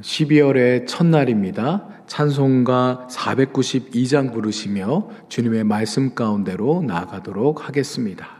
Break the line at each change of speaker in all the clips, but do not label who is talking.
12월의 첫날입니다. 찬송가 492장 부르시며 주님의 말씀 가운데로 나아가도록 하겠습니다.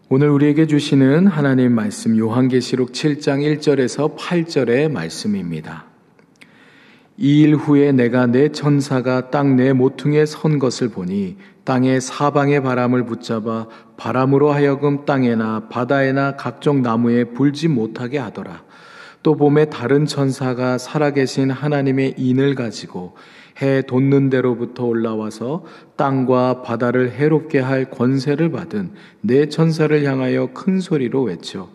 오늘 우리에게 주시는 하나님 말씀 요한계시록 7장 1절에서 8절의 말씀입니다. 2일 후에 내가 내 천사가 땅 내 모퉁이에 선 것을 보니 땅의 사방의 바람을 붙잡아 바람으로 하여금 땅에나 바다에나 각종 나무에 불지 못하게 하더라. 또 봄에 다른 천사가 살아계신 하나님의 인을 가지고 해 돋는 데로부터 올라와서 땅과 바다를 해롭게 할 권세를 받은 네 천사를 향하여 큰 소리로 외쳐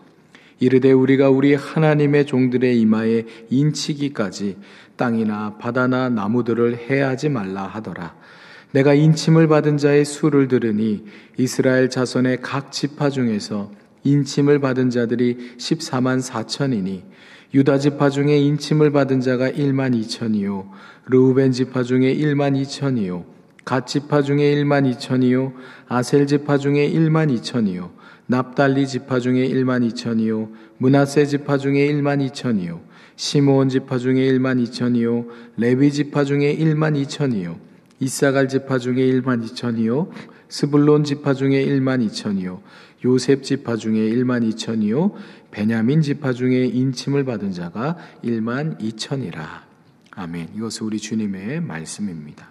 이르되 우리가 우리 하나님의 종들의 이마에 인치기까지 땅이나 바다나 나무들을 해하지 말라 하더라. 내가 인침을 받은 자의 수를 들으니 이스라엘 자손의 각 지파 중에서 인침을 받은 자들이 14만 4천이니 유다 지파 중에 인침을 받은 자가 1만 2천이요 르우벤 지파 중에 1만 2천이요 갓 지파 중에 12000이요 아셀 지파 중에 12000이요 납달리 지파 중에 12000이요 므낫세 지파 중에 12000이요 시므온 지파 중에 12000이요 레위 지파 중에 12000이요 이사갈 지파 중에 12000이요 스불론 지파 중에 12000이요 요셉 지파 중에 12000이요 베냐민 지파 중에 인침을 받은 자가 12000이라. 아멘. 이것은 우리 주님의 말씀입니다.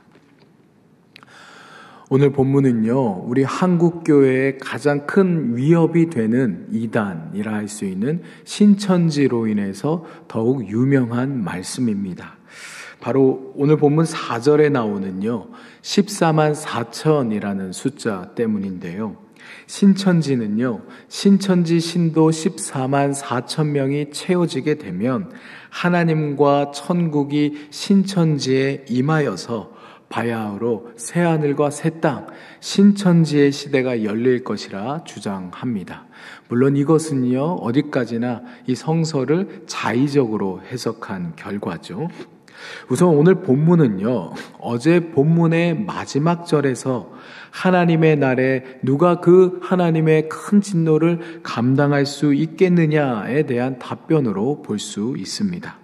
오늘 본문은요, 우리 한국교회의 가장 큰 위협이 되는 이단이라 할 수 있는 신천지로 인해서 더욱 유명한 말씀입니다. 바로 오늘 본문 4절에 나오는요, 14만 4천이라는 숫자 때문인데요. 신천지는요, 신천지 신도 14만 4천 명이 채워지게 되면 하나님과 천국이 신천지에 임하여서 바야흐로 새하늘과 새 땅, 신천지의 시대가 열릴 것이라 주장합니다. 물론 이것은요, 어디까지나 이 성서를 자의적으로 해석한 결과죠. 우선 오늘 본문은요, 어제 본문의 마지막 절에서 하나님의 날에 누가 그 하나님의 큰 진노를 감당할 수 있겠느냐에 대한 답변으로 볼 수 있습니다.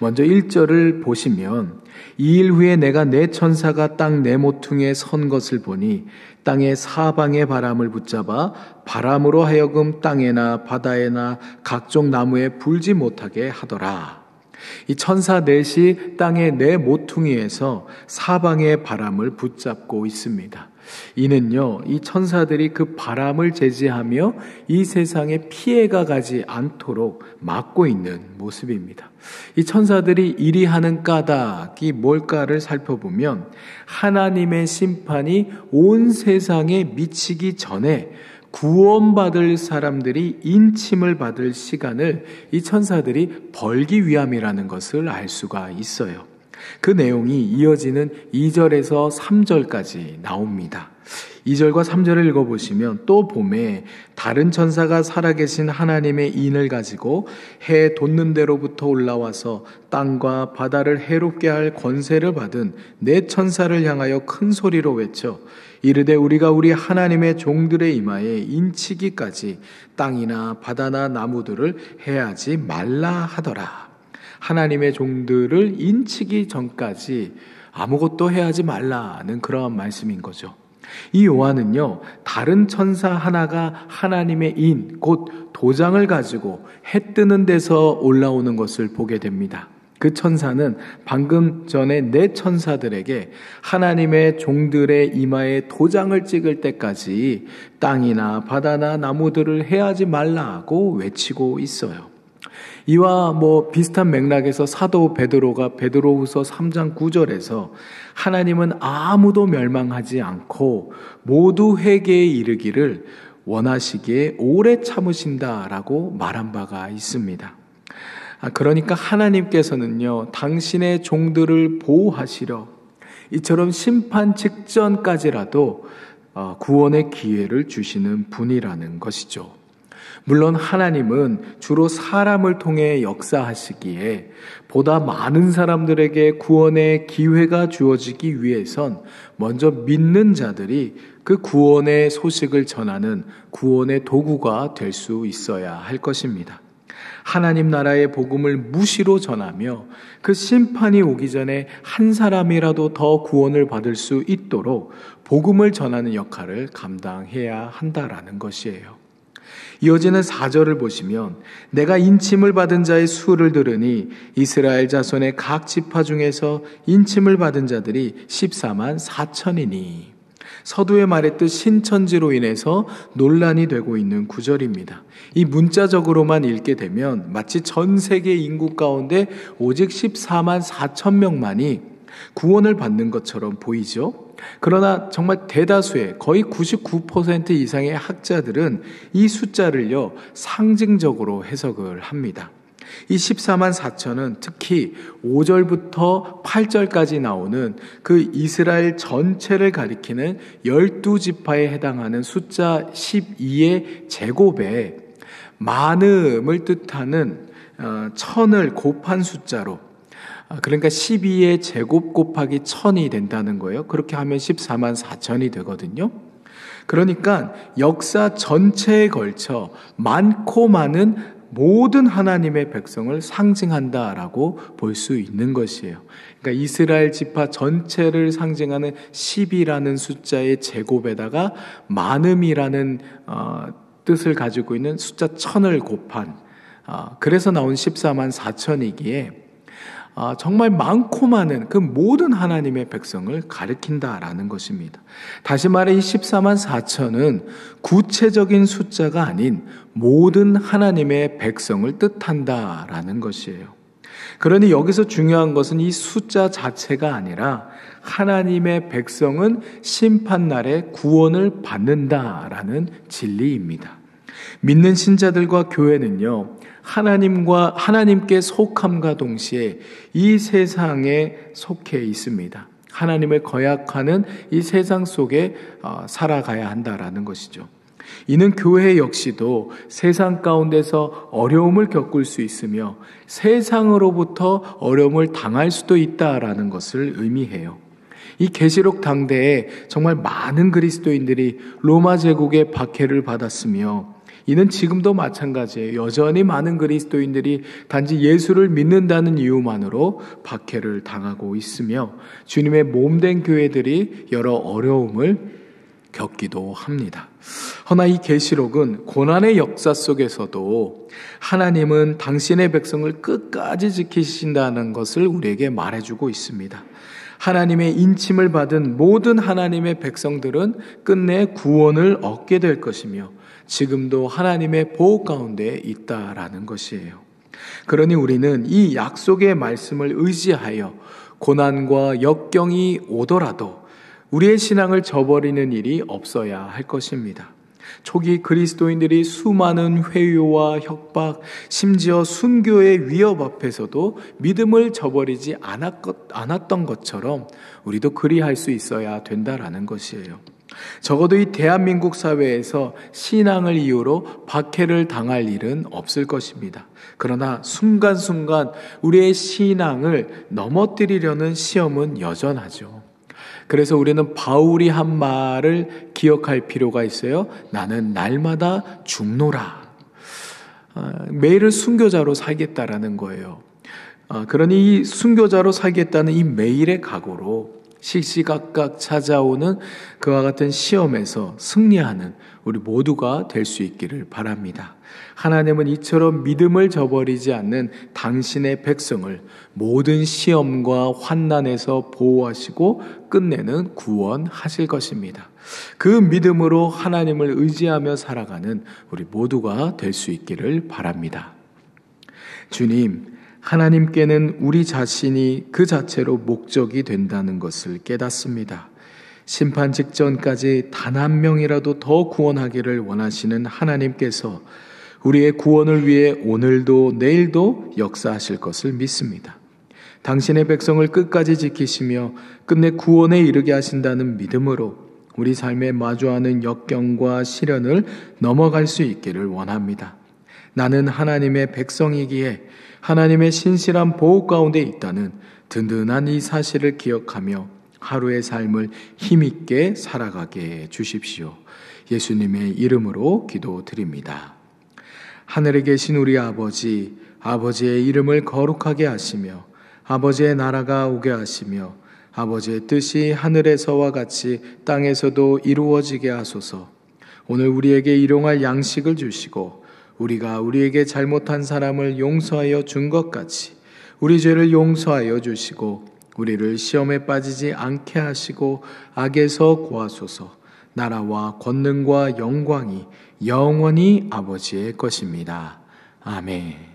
먼저 1절을 보시면 2일 후에 내가 내 천사가 땅 내 모퉁이에 선 것을 보니 땅의 사방의 바람을 붙잡아 바람으로 하여금 땅에나 바다에나 각종 나무에 불지 못하게 하더라. 이 천사 넷이 땅의 네 모퉁이에서 사방의 바람을 붙잡고 있습니다. 이는요, 이 천사들이 그 바람을 제지하며 이 세상에 피해가 가지 않도록 막고 있는 모습입니다. 이 천사들이 이리 하는 까닭이 뭘까를 살펴보면 하나님의 심판이 온 세상에 미치기 전에 구원받을 사람들이 인침을 받을 시간을 이 천사들이 벌기 위함이라는 것을 알 수가 있어요. 그 내용이 이어지는 2절에서 3절까지 나옵니다. 2절과 3절을 읽어보시면 또 봄에 다른 천사가 살아계신 하나님의 인을 가지고 해 돋는 데로부터 올라와서 땅과 바다를 해롭게 할 권세를 받은 네 천사를 향하여 큰 소리로 외쳐 이르되 우리가 우리 하나님의 종들의 이마에 인치기까지 땅이나 바다나 나무들을 해하지 말라 하더라. 하나님의 종들을 인치기 전까지 아무것도 해하지 말라는 그러한 말씀인 거죠. 이 요한은요, 다른 천사 하나가 하나님의 인, 곧 도장을 가지고 해 뜨는 데서 올라오는 것을 보게 됩니다. 그 천사는 방금 전에 네 천사들에게 하나님의 종들의 이마에 도장을 찍을 때까지 땅이나 바다나 나무들을 해하지 말라고 외치고 있어요. 이와 비슷한 맥락에서 사도 베드로가 베드로후서 3장 9절에서 하나님은 아무도 멸망하지 않고 모두 회개에 이르기를 원하시기에 오래 참으신다라고 말한 바가 있습니다. 그러니까 하나님께서는요, 당신의 종들을 보호하시려 이처럼 심판 직전까지라도 구원의 기회를 주시는 분이라는 것이죠. 물론 하나님은 주로 사람을 통해 역사하시기에 보다 많은 사람들에게 구원의 기회가 주어지기 위해선 먼저 믿는 자들이 그 구원의 소식을 전하는 구원의 도구가 될 수 있어야 할 것입니다. 하나님 나라의 복음을 무시로 전하며 그 심판이 오기 전에 한 사람이라도 더 구원을 받을 수 있도록 복음을 전하는 역할을 감당해야 한다라는 것이에요. 이어지는 4절을 보시면 내가 인침을 받은 자의 수를 들으니 이스라엘 자손의 각 지파 중에서 인침을 받은 자들이 14만 4천이니 서두에 말했듯 신천지로 인해서 논란이 되고 있는 구절입니다. 이 문자적으로만 읽게 되면 마치 전 세계 인구 가운데 오직 14만 4천 명만이 구원을 받는 것처럼 보이죠. 그러나 정말 대다수의 거의 99% 이상의 학자들은 이 숫자를요, 상징적으로 해석을 합니다. 이 14만 4천은 특히 5절부터 8절까지 나오는 그 이스라엘 전체를 가리키는 12지파에 해당하는 숫자 12의 제곱에 많음을 뜻하는 천을 곱한 숫자로 그러니까 12의 제곱 곱하기 1000이 된다는 거예요. 그렇게 하면 14만 4천이 되거든요. 그러니까 역사 전체에 걸쳐 많고 많은 모든 하나님의 백성을 상징한다라고 볼 수 있는 것이에요. 그러니까 이스라엘 지파 전체를 상징하는 10이라는 숫자의 제곱에다가 많음이라는 뜻을 가지고 있는 숫자 1000을 곱한 그래서 나온 14만 4천이기에 정말 많고 많은 그 모든 하나님의 백성을 가리킨다라는 것입니다. 다시 말해 이 14만 4천은 구체적인 숫자가 아닌 모든 하나님의 백성을 뜻한다라는 것이에요. 그러니 여기서 중요한 것은 이 숫자 자체가 아니라 하나님의 백성은 심판날에 구원을 받는다라는 진리입니다. 믿는 신자들과 교회는요, 하나님께 속함과 동시에 이 세상에 속해 있습니다. 하나님을 거역하는 이 세상 속에 살아가야 한다라는 것이죠. 이는 교회 역시도 세상 가운데서 어려움을 겪을 수 있으며 세상으로부터 어려움을 당할 수도 있다라는 것을 의미해요. 이 계시록 당대에 정말 많은 그리스도인들이 로마 제국의 박해를 받았으며 이는 지금도 마찬가지예요. 여전히 많은 그리스도인들이 단지 예수를 믿는다는 이유만으로 박해를 당하고 있으며 주님의 몸된 교회들이 여러 어려움을 겪기도 합니다. 허나 이 계시록은 고난의 역사 속에서도 하나님은 당신의 백성을 끝까지 지키신다는 것을 우리에게 말해주고 있습니다. 하나님의 인침을 받은 모든 하나님의 백성들은 끝내 구원을 얻게 될 것이며 지금도 하나님의 보호 가운데 있다라는 것이에요. 그러니 우리는 이 약속의 말씀을 의지하여 고난과 역경이 오더라도 우리의 신앙을 저버리는 일이 없어야 할 것입니다. 초기 그리스도인들이 수많은 회유와 협박, 심지어 순교의 위협 앞에서도 믿음을 저버리지 않았던 것처럼 우리도 그리할 수 있어야 된다라는 것이에요. 적어도 이 대한민국 사회에서 신앙을 이유로 박해를 당할 일은 없을 것입니다. 그러나 순간순간 우리의 신앙을 넘어뜨리려는 시험은 여전하죠. 그래서 우리는 바울이 한 말을 기억할 필요가 있어요. 나는 날마다 죽노라. 매일을 순교자로 살겠다라는 거예요. 그러니 이 순교자로 살겠다는 이 매일의 각오로 시시각각 찾아오는 그와 같은 시험에서 승리하는 우리 모두가 될 수 있기를 바랍니다. 하나님은 이처럼 믿음을 저버리지 않는 당신의 백성을 모든 시험과 환난에서 보호하시고 끝내는 구원하실 것입니다. 그 믿음으로 하나님을 의지하며 살아가는 우리 모두가 될 수 있기를 바랍니다. 주님, 하나님께는 우리 자신이 그 자체로 목적이 된다는 것을 깨닫습니다. 심판 직전까지 단 한 명이라도 더 구원하기를 원하시는 하나님께서 우리의 구원을 위해 오늘도 내일도 역사하실 것을 믿습니다. 당신의 백성을 끝까지 지키시며 끝내 구원에 이르게 하신다는 믿음으로 우리 삶에 마주하는 역경과 시련을 넘어갈 수 있기를 원합니다. 나는 하나님의 백성이기에 하나님의 신실한 보호 가운데 있다는 든든한 이 사실을 기억하며 하루의 삶을 힘있게 살아가게 해 주십시오. 예수님의 이름으로 기도드립니다. 하늘에 계신 우리 아버지, 아버지의 이름을 거룩하게 하시며 아버지의 나라가 오게 하시며 아버지의 뜻이 하늘에서와 같이 땅에서도 이루어지게 하소서. 오늘 우리에게 일용할 양식을 주시고 우리가 우리에게 잘못한 사람을 용서하여 준 것 같이 우리 죄를 용서하여 주시고 우리를 시험에 빠지지 않게 하시고 악에서 구하소서. 나라와 권능과 영광이 영원히 아버지의 것입니다. 아멘.